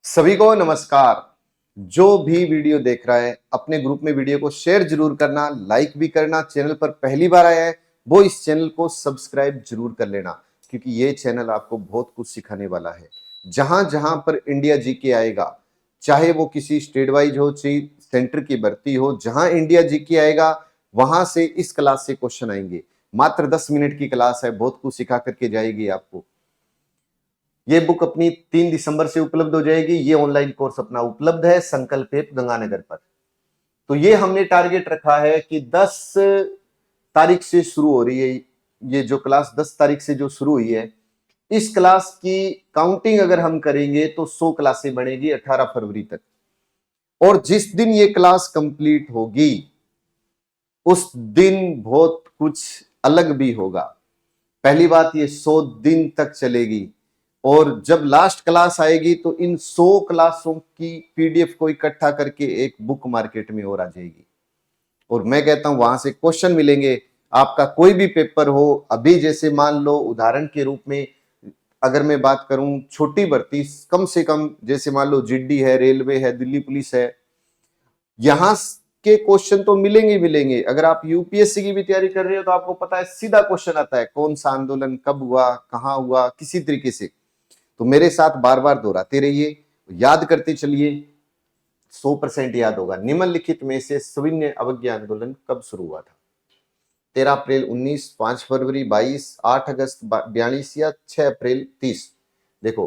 सभी को नमस्कार। जो भी वीडियो देख रहा है अपने ग्रुप में वीडियो को शेयर जरूर करना, लाइक भी करना। चैनल पर पहली बार आया है वो इस चैनल को सब्सक्राइब जरूर कर लेना, क्योंकि ये चैनल आपको बहुत कुछ सिखाने वाला है। जहां जहां पर इंडिया जीके आएगा, चाहे वो किसी स्टेट वाइज हो, चाहे सेंटर की भर्ती हो, जहां इंडिया जीके आएगा वहां से इस क्लास से क्वेश्चन आएंगे। मात्र 10 मिनट की क्लास है, बहुत कुछ सिखा करके जाएगी आपको। ये बुक अपनी 3 दिसंबर से उपलब्ध हो जाएगी। ये ऑनलाइन कोर्स अपना उपलब्ध है संकल्प ऐप गंगानगर पर। तो ये हमने टारगेट रखा है कि 10 तारीख से शुरू हो रही है ये जो क्लास, 10 तारीख से जो शुरू हुई है, इस क्लास की काउंटिंग अगर हम करेंगे तो 100 क्लासें बनेगी 18 फरवरी तक। और जिस दिन ये क्लास कंप्लीट होगी उस दिन बहुत कुछ अलग भी होगा। पहली बात, ये 100 दिन तक चलेगी और जब लास्ट क्लास आएगी तो इन 100 क्लासों की पीडीएफ को इकट्ठा करके एक बुक मार्केट में और आ जाएगी। और मैं कहता हूं वहां से क्वेश्चन मिलेंगे। आपका कोई भी पेपर हो, अभी जैसे मान लो उदाहरण के रूप में अगर मैं बात करूं, छोटी भर्ती कम से कम जैसे मान लो जीडी है, रेलवे है, दिल्ली पुलिस है, यहां के क्वेश्चन तो मिलेंगे ही मिलेंगे। अगर आप यूपीएससी की भी तैयारी कर रहे हो तो आपको पता है सीधा क्वेश्चन आता है, कौन सा आंदोलन कब हुआ, कहां हुआ, किसी तरीके से। तो मेरे साथ बार बार दोहराते रहिए, याद करते चलिए, 100% याद होगा। निम्नलिखित में से सविनय अवज्ञा आंदोलन कब शुरू हुआ था? 13 अप्रैल 19, 5 फरवरी 22, 8 अगस्त 42 या 6 अप्रैल 30? देखो,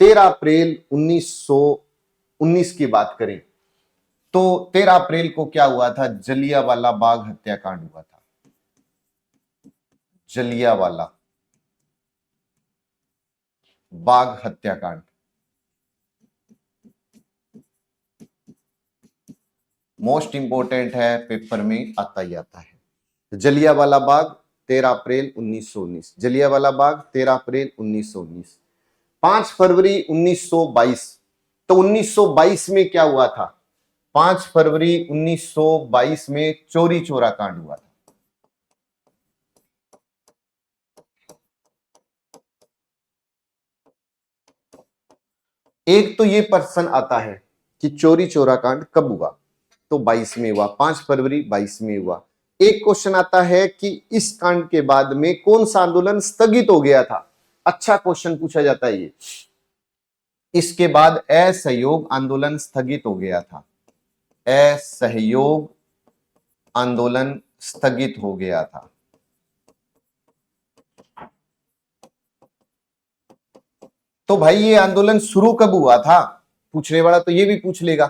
13 अप्रैल 1919 की बात करें तो 13 अप्रैल को क्या हुआ था? जलियांवाला बाग हत्याकांड हुआ था। जलियांवाला बाग हत्याकांड मोस्ट इंपोर्टेंट है, पेपर में आता ही आता है। जलियांवाला बाग 13 अप्रैल 1919, जलियांवाला बाग 13 अप्रैल 1919। 5 फरवरी 1922, तो 1922 में क्या हुआ था? 5 फरवरी 1922 में चौरी चौरा कांड हुआ था। एक तो ये प्रश्न आता है कि चौरी चौरा कांड कब हुआ, तो 22 में हुआ, 5 फरवरी 22 में हुआ। एक क्वेश्चन आता है कि इस कांड के बाद में कौन सा आंदोलन स्थगित हो गया था? अच्छा क्वेश्चन पूछा जाता है ये। इसके बाद असहयोग आंदोलन स्थगित हो गया था। असहयोग आंदोलन स्थगित हो गया था। तो भाई ये आंदोलन शुरू कब हुआ था? पूछने वाला तो ये भी पूछ लेगा।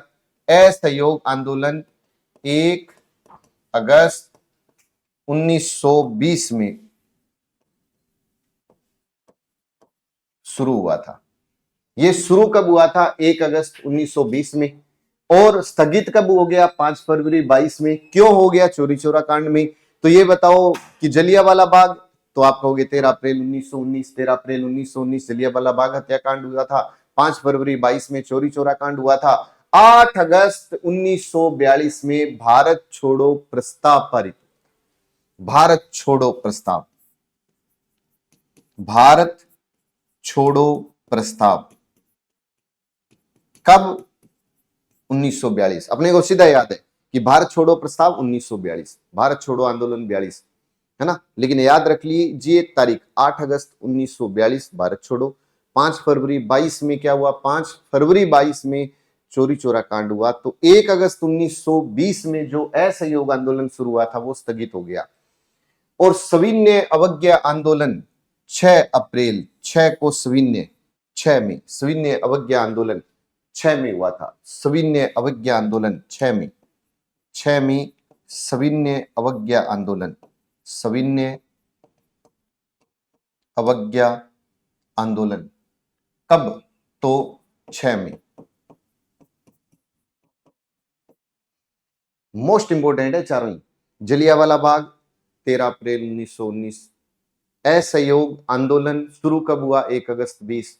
असहयोग आंदोलन 1 अगस्त 1920 में शुरू हुआ था। ये शुरू कब हुआ था? 1 अगस्त 1920 में। और स्थगित कब हो गया? 5 फरवरी 22 में। क्यों हो गया चौरी चौरा कांड में? तो ये बताओ कि जलियांवाला बाग, तो आप कहोगे 13 अप्रैल 1919, 13 अप्रैल 1919 जलियांवाला बाग हत्याकांड हुआ था। 5 फरवरी 22 में चौरी चौरा कांड हुआ था। 8 अगस्त 1942 में भारत छोड़ो प्रस्ताव पारित। भारत छोड़ो प्रस्ताव, भारत छोड़ो प्रस्ताव कब? 1942। अपने को सीधा याद है कि भारत छोड़ो प्रस्ताव 1942, भारत छोड़ो आंदोलन 42, है ना। लेकिन याद रख लीजिए तारीख, 8 अगस्त 1942 भारत छोड़ो। 5 फरवरी 22 में क्या हुआ? 5 फरवरी 22 में चौरी चौरा कांड हुआ। तो 1 अगस्त 1920 में जो असहयोग आंदोलन शुरू हुआ था वो स्थगित हो गया। और सविनय अवज्ञा आंदोलन 6 अप्रैल 6 को सविनय 6 में सविनय अवज्ञा आंदोलन 6 में हुआ था। सविनय अवज्ञा आंदोलन 6 में, 6 में सविनय अवज्ञा आंदोलन, सविनय अवज्ञा आंदोलन कब? तो 6 में। मोस्ट इंपोर्टेंट है चारों ही। जलियांवाला बाग 13 अप्रैल 1919। असहयोग आंदोलन शुरू कब हुआ? 1 अगस्त 20।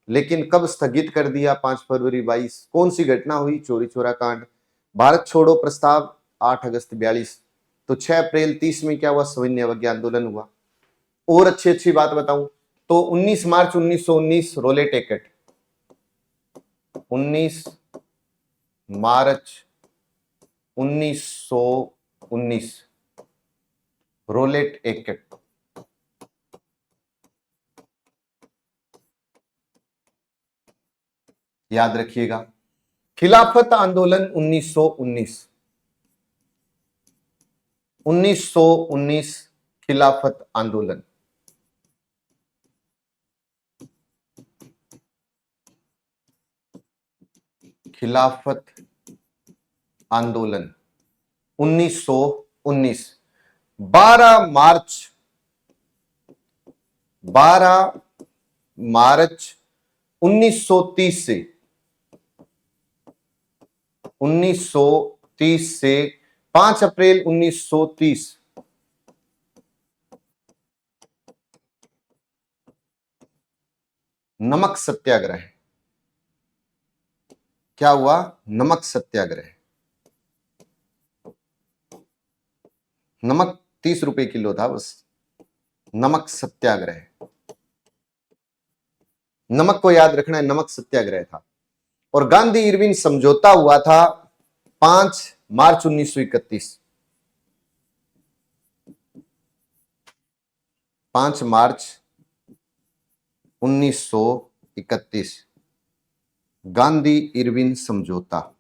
लेकिन कब स्थगित कर दिया? 5 फरवरी 22। कौन सी घटना हुई? चौरी चौरा कांड। भारत छोड़ो प्रस्ताव 8 अगस्त 42। तो 6 अप्रैल 30 में क्या हुआ? सविनय अवज्ञा आंदोलन हुआ। और अच्छी बात बताऊं तो 19 मार्च 1919 रोलेट एक्ट, 19 मार्च 1919 रोलेट एक्ट। याद रखिएगा, खिलाफत आंदोलन 1919, 1919 खिलाफत आंदोलन। खिलाफत आंदोलन 1919। 12 मार्च 1930 से 1930 से 5 अप्रैल 1930 नमक सत्याग्रह। क्या हुआ? नमक सत्याग्रह। नमक 30 रुपए किलो था बस। नमक सत्याग्रह, नमक को याद रखना है, नमक सत्याग्रह था। और गांधी इरविन समझौता हुआ था 5 मार्च 1931। 5 मार्च 1931 गांधी इरविन समझौता।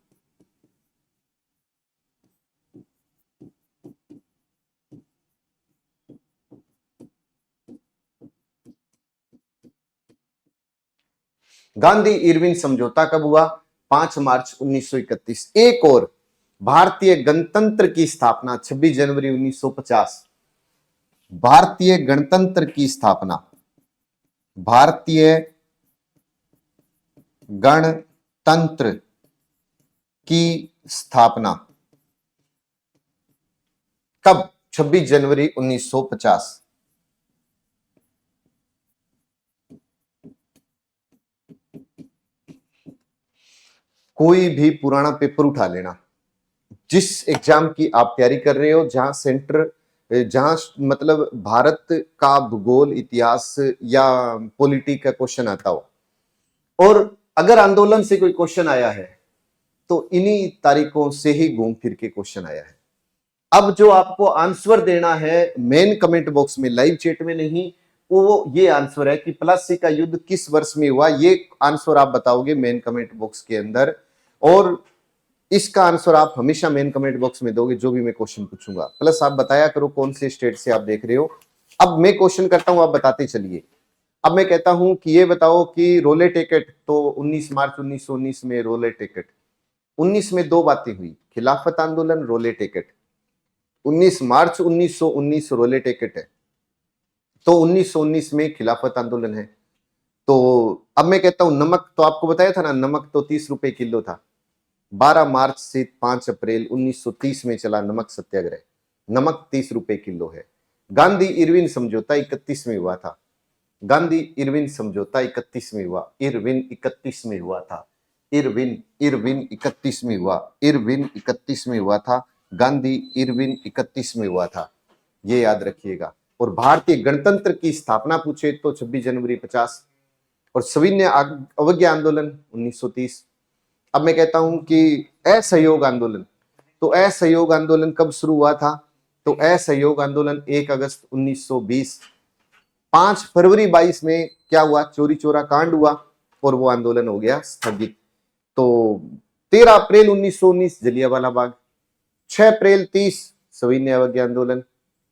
गांधी इरविन समझौता कब हुआ? 5 मार्च 1931। एक और, भारतीय गणतंत्र की स्थापना 26 जनवरी 1950। भारतीय गणतंत्र की स्थापना, भारतीय गणतंत्र की स्थापना कब? 26 जनवरी 1950। कोई भी पुराना पेपर उठा लेना, जिस एग्जाम की आप तैयारी कर रहे हो, जहां सेंटर, जहां मतलब भारत का भूगोल, इतिहास या पॉलिटी का क्वेश्चन आता हो, और अगर आंदोलन से कोई क्वेश्चन आया है तो इन्हीं तारीखों से ही घूम फिर के क्वेश्चन आया है। अब जो आपको आंसर देना है मेन कमेंट बॉक्स में, लाइव चैट में नहीं, वो ये आंसर है कि प्लासी का युद्ध किस वर्ष में हुआ। ये आंसर आप बताओगे मेन कमेंट बॉक्स के अंदर, और इसका आंसर आप हमेशा मेन कमेंट बॉक्स में दोगे जो भी मैं क्वेश्चन पूछूंगा। प्लस आप बताया करो कौन से स्टेट से आप देख रहे हो। अब मैं क्वेश्चन करता हूं, आप बताते चलिए। अब मैं कहता हूं कि ये बताओ कि रोले टिकट, तो 19 मार्च 1919 में रोले टिकट। 19 में दो बातें हुई, खिलाफत आंदोलन, रोले टिकट। 19 मार्च 1919 रोले टिकट है, तो 1919 में खिलाफत आंदोलन है। तो अब मैं कहता हूं नमक, तो आपको बताया था ना, नमक तो 30 रुपए किलो था। 12 मार्च से 5 अप्रैल 1930 में चला नमक सत्याग्रह। नमक 30 रुपए किलो है। गांधी इरविन समझौता 31 में हुआ था। गांधी इरविन समझौता 31 में हुआ। इरविन 31 में हुआ था। इरविन इरविन 31 में हुआ। इरविन 31 में हुआ था। गांधी इरविन 31 में हुआ था, ये याद रखिएगा। और भारतीय गणतंत्र की स्थापना पूछे तो 26 जनवरी 50। और सविनय अवज्ञा आंदोलन 1930। अब मैं कहता हूं कि असहयोग आंदोलन, तो असहयोग आंदोलन कब शुरू हुआ था? तो असहयोग आंदोलन 1 अगस्त 1920। 5 फरवरी 22 में क्या हुआ? चोरी चोरा कांड हुआ और वो आंदोलन हो गया स्थगित। तो 13 अप्रैल 1919 जलियांवाला बाग। 6 अप्रैल 30 सविनय अवज्ञा आंदोलन।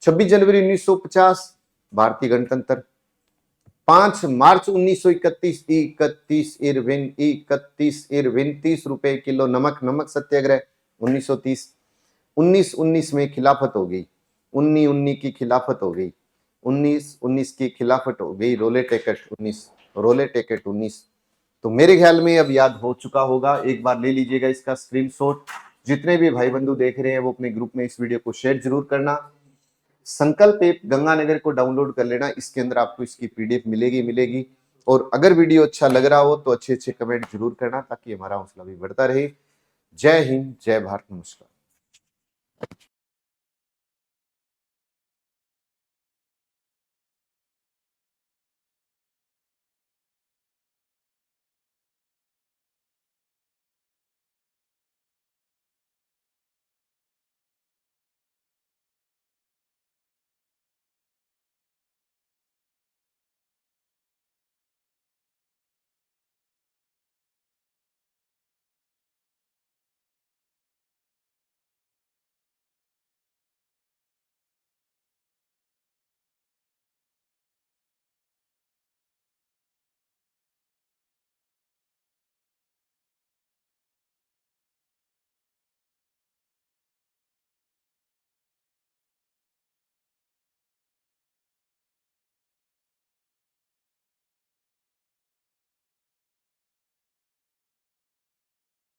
26 जनवरी 1950 भारतीय गणतंत्र। 5 मार्च 1931 31 इरविन 30 रुपए किलो नमक, नमक सत्याग्रह 1930। 1919 में खिलाफत हो गई। 1919 की खिलाफत हो गई। 1919 की खिलाफत हो गई। रोले टिकट 19, रोले टिकट 19। तो मेरे ख्याल में अब याद हो चुका होगा। एक बार ले लीजिएगा इसका स्क्रीनशॉट। जितने भी भाई बंधु देख रहे हैं वो अपने ग्रुप में इस वीडियो को शेयर जरूर करना। संकल्प ऐप गंगानगर को डाउनलोड कर लेना, इसके अंदर आपको इसकी पीडीएफ मिलेगी। और अगर वीडियो अच्छा लग रहा हो तो अच्छे अच्छे कमेंट जरूर करना, ताकि हमारा हौसला भी बढ़ता रहे। जय हिंद, जय भारत, नमस्कार।